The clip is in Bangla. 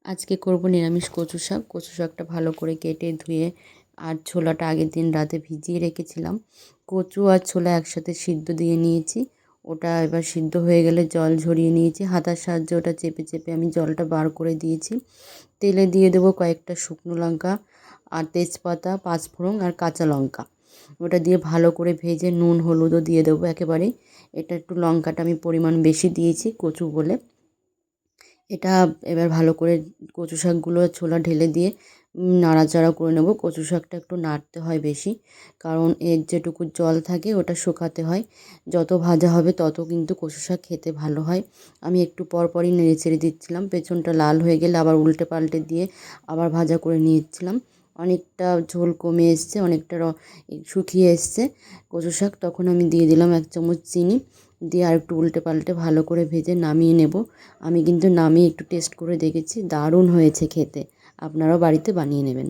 আজকে করব নিরামিষ কচু শাক। কচু শাকটা ভালো করে কেটে ধুয়ে আর ছোলাটা আগের দিন রাতে ভিজিয়ে রেখেছিলাম। কচু আর ছোলা একসাথে সিদ্ধ দিয়ে নিয়েছি। ওটা এবার সিদ্ধ হয়ে গেলে জল ঝরিয়ে নিয়েছি। হাতার সাহায্যে ওটা চেপে চেপে আমি জলটা বার করে দিয়েছি। তেলে দিয়ে দেবো কয়েকটা শুকনো লঙ্কা আর তেজপাতা, পাঁচফোড়ন আর কাঁচা লঙ্কা। ওটা দিয়ে ভালো করে ভেজে নুন হলুদও দিয়ে দেবো একেবারেই। এটা একটু লঙ্কাটা আমি পরিমাণ বেশি দিয়েছি কচু বলে। এটা এবার ভালো করে কচু শাকগুলো ছোলা ঢেলে দিয়ে নাড়াচাড়া করে নেব। কচু শাকটা একটু নাড়তে হয় বেশি, কারণ এর যেটুকু জল থাকে ওটা শুকাতে হয়। যত ভাজা হবে তত কিন্তু কচু শাক খেতে ভালো হয়। আমি একটু পর পরই নেড়ে চেড়ে দিচ্ছিলাম। পেছনটা লাল হয়ে গেলে আবার উল্টে পাল্টে দিয়ে আবার ভাজা করে নিচ্ছিলাম। অনেকটা ঝোল কমে এসছে, অনেকটা শুকিয়ে এসছে কচু শাক। তখন আমি দিয়ে দিলাম 1 চামচ চিনি, দিয়ে আর একটু উল্টে পাল্টে ভালো করে ভেজে নামিয়ে নেব। আমি কিন্তু নামিয়ে একটু টেস্ট করে দেখেছি, দারুণ হয়েছে খেতে। আপনারাও বাড়িতে বানিয়ে নেবেন।